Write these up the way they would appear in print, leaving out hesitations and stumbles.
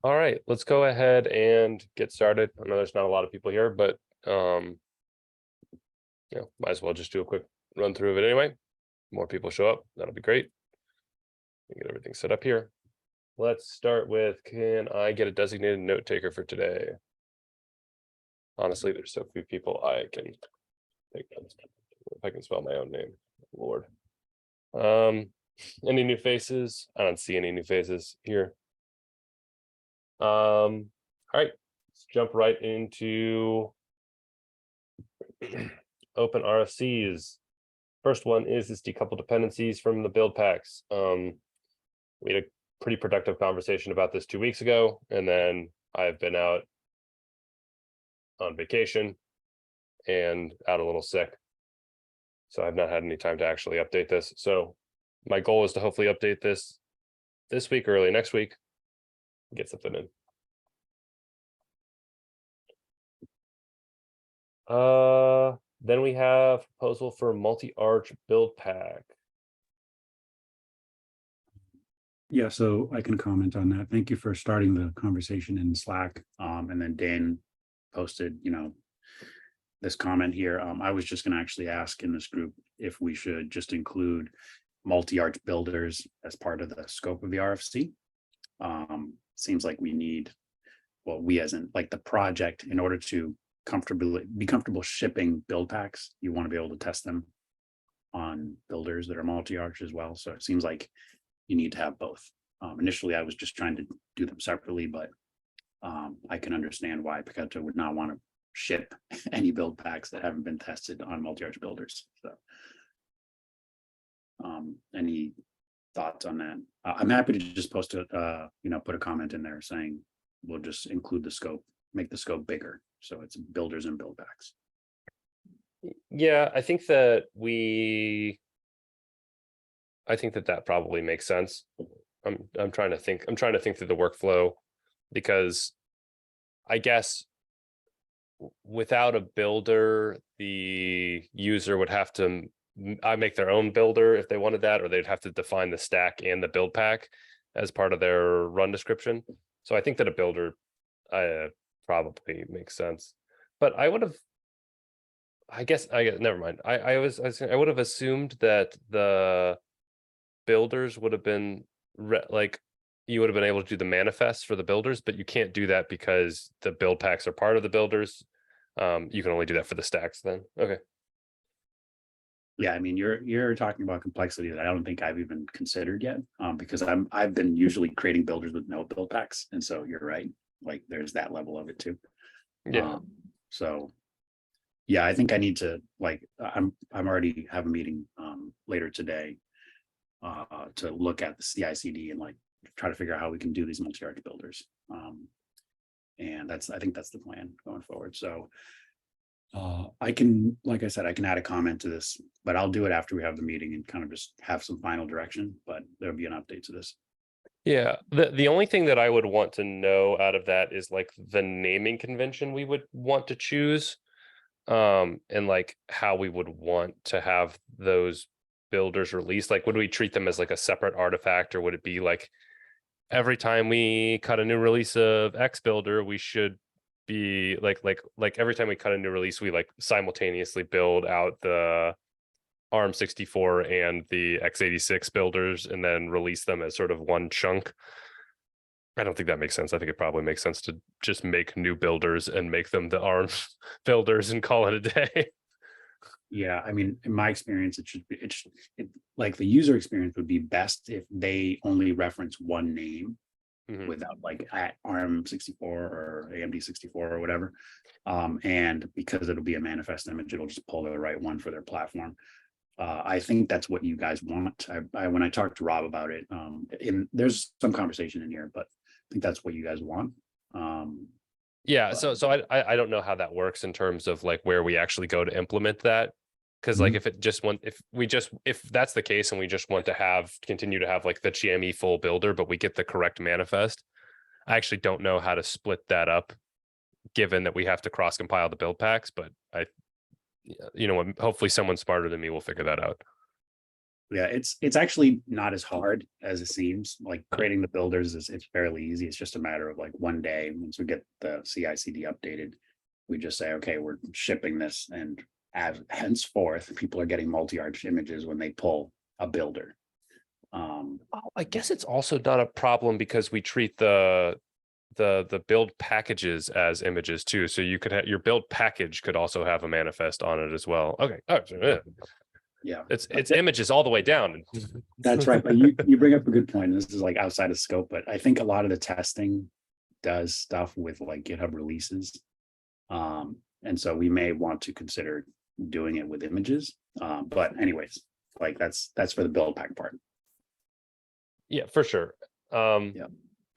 All right, let's go ahead and get started. I know there's not a lot of people here, but might as well just do a quick run through of it anyway. More people show up, that'll be great. Get everything set up here. Let's start with, can I get a designated note taker for today? Honestly, there's so few people I can take notes. If I can spell my own name, Lord. Any new faces? I don't see any new faces here. All right, let's jump right into open RFCs. First one is this decoupled dependencies from the build packs. We had a pretty productive conversation about this 2 weeks ago, and then I've been out on vacation and out a little sick. So I've not had any time to actually update this. So my goal is to hopefully update this week, early next week, get something in. Then we have proposal for multi-arch build pack. Yeah, so I can comment on that. Thank you for starting the conversation in Slack. And then Dan posted, this comment here. I was just going to actually ask in this group if we should just include multi-arch builders as part of the scope of the RFC. Seems like we need, well, we as in like the project, in order to be comfortable shipping build packs, you want to be able to test them on builders that are multi-arch as well. So it seems like you need to have both. Initially, I was just trying to do them separately, but I can understand why Paketo would not want to ship any build packs that haven't been tested on multi-arch builders. So any thoughts on that? I'm happy to just post a, put a comment in there saying we'll just include the scope, make the scope bigger. So it's builders and build packs. Yeah, I think that that probably makes sense. I'm trying to think through the workflow, because I guess without a builder, the user would have to make their own builder if they wanted that, or they'd have to define the stack and the build pack as part of their run description. So I think that a builder probably makes sense. But I would have, never mind. I would have assumed that the builders would have been you would have been able to do the manifest for the builders, but you can't do that because the build packs are part of the builders. You can only do that for the stacks then. Okay. Yeah, I mean, you're talking about complexity that I don't think I've even considered yet, because I've been usually creating builders with no build packs, and so you're right. Like, there's that level of it too. Yeah. So, yeah, I think I need to I'm already have a meeting later today to look at the CI/CD and try to figure out how we can do these multi-arch builders. And I think that's the plan going forward. So I can, like I said, I can add a comment to this, but I'll do it after we have the meeting and kind of just have some final direction, but there'll be an update to this. Yeah, the only thing that I would want to know out of that is the naming convention we would want to choose, and how we would want to have those builders released. Would we treat them as a separate artifact, or would it be every time we cut a new release of X builder, we should be every time we cut a new release, we simultaneously build out the ARM64 and the x86 builders and then release them as sort of one chunk. I don't think that makes sense. I think it probably makes sense to just make new builders and make them the ARM builders and call it a day. Yeah, I mean, in my experience, the user experience would be best if they only reference one name without at ARM64 or AMD64 or whatever. And because it'll be a manifest image, it'll just pull the right one for their platform. I think that's what you guys want. When I talked to Rob about it, there's some conversation in here, but I think that's what you guys want. Yeah, so I don't know how that works in terms of where we actually go to implement that. Because if that's the case and we just want to continue to have the GME full builder, but we get the correct manifest, I actually don't know how to split that up, given that we have to cross compile the build packs. But hopefully someone smarter than me will figure that out. Yeah, it's actually not as hard as it seems. Like creating the builders it's fairly easy. It's just a matter of like one day once we get the CI/CD updated, we just say, okay, we're shipping this, and as henceforth, people are getting multi-arch images when they pull a builder. I guess it's also not a problem because we treat the build packages as images too. So you could have your build package could also have a manifest on it as well. Okay. Oh, Yeah, it's images all the way down. that's right. But you bring up a good point. This is like outside of scope, but I think a lot of the testing does stuff with like GitHub releases. And so we may want to consider doing it with images. But anyways, like that's for the build pack part. Yeah, for sure. Yeah.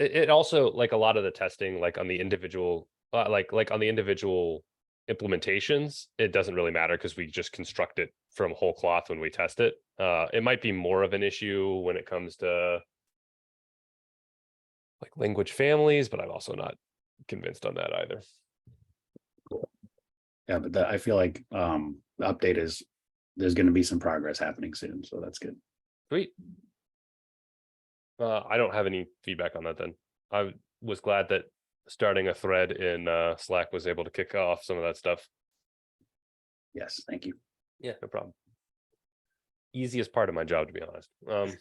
It also, like, a lot of the testing, like on the individual, like on the individual implementations, it doesn't really matter because we just construct it from whole cloth when we test it. It might be more of an issue when it comes to like language families, but I'm also not convinced on that either. Yeah, but I feel like the update is there's going to be some progress happening soon, so that's good. Sweet. I don't have any feedback on that then. I was glad that starting a thread in Slack was able to kick off some of that stuff. Yes, thank you. Yeah, no problem. Easiest part of my job, to be honest. I'm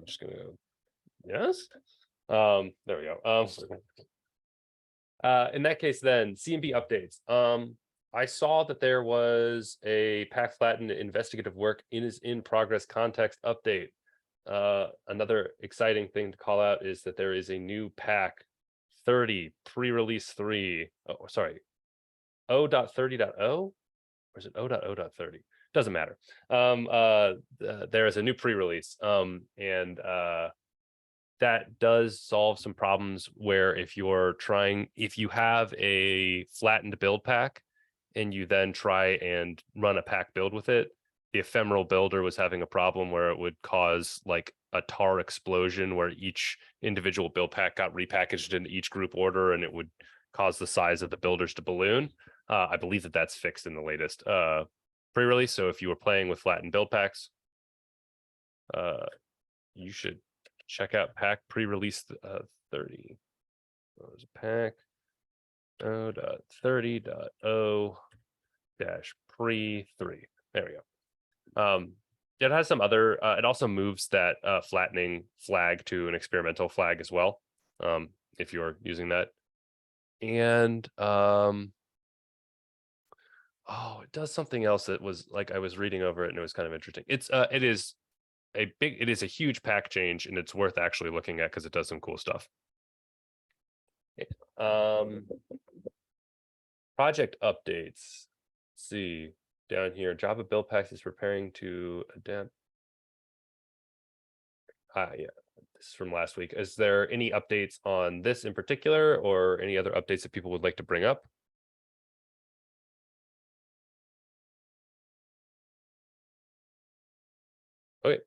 just gonna go, yes. There we go. In that case, then CMB updates. I saw that there was a Pack Flatten investigative work is in progress context update. Another exciting thing to call out is that there is a new pack 30 pre-release 3. Oh, sorry, 0.30.0, or is it 0.0.30? Doesn't matter. There is a new pre-release, and that does solve some problems where if you have a flattened build pack and you then try and run a pack build with it, the ephemeral builder was having a problem where it would cause like a tar explosion where each individual build pack got repackaged into each group order and it would cause the size of the builders to balloon. I believe that that's fixed in the latest pre-release. So if you were playing with flattened build packs, you should check out pack pre-release 30. There's a pack 0.30.0 dash pre-3. There we go. It has some other, it also moves that flattening flag to an experimental flag as well, if you're using that. And oh, it does something else that was like, I was reading over it and it was kind of interesting. It is a huge pack change, and it's worth actually looking at because it does some cool stuff. Project updates. Let's see down here. Java Buildpacks is preparing to adapt. Yeah, this is from last week. Is there any updates on this in particular, or any other updates that people would like to bring up? Okay.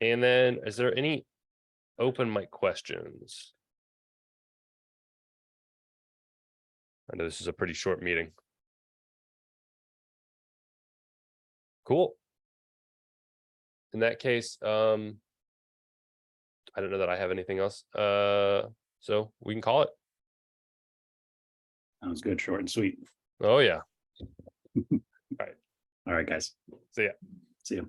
And then, is there any open mic questions? I know this is a pretty short meeting. Cool. In that case, I don't know that I have anything else. So we can call it. Sounds good, short and sweet. Oh yeah. All right, guys. See ya. See you.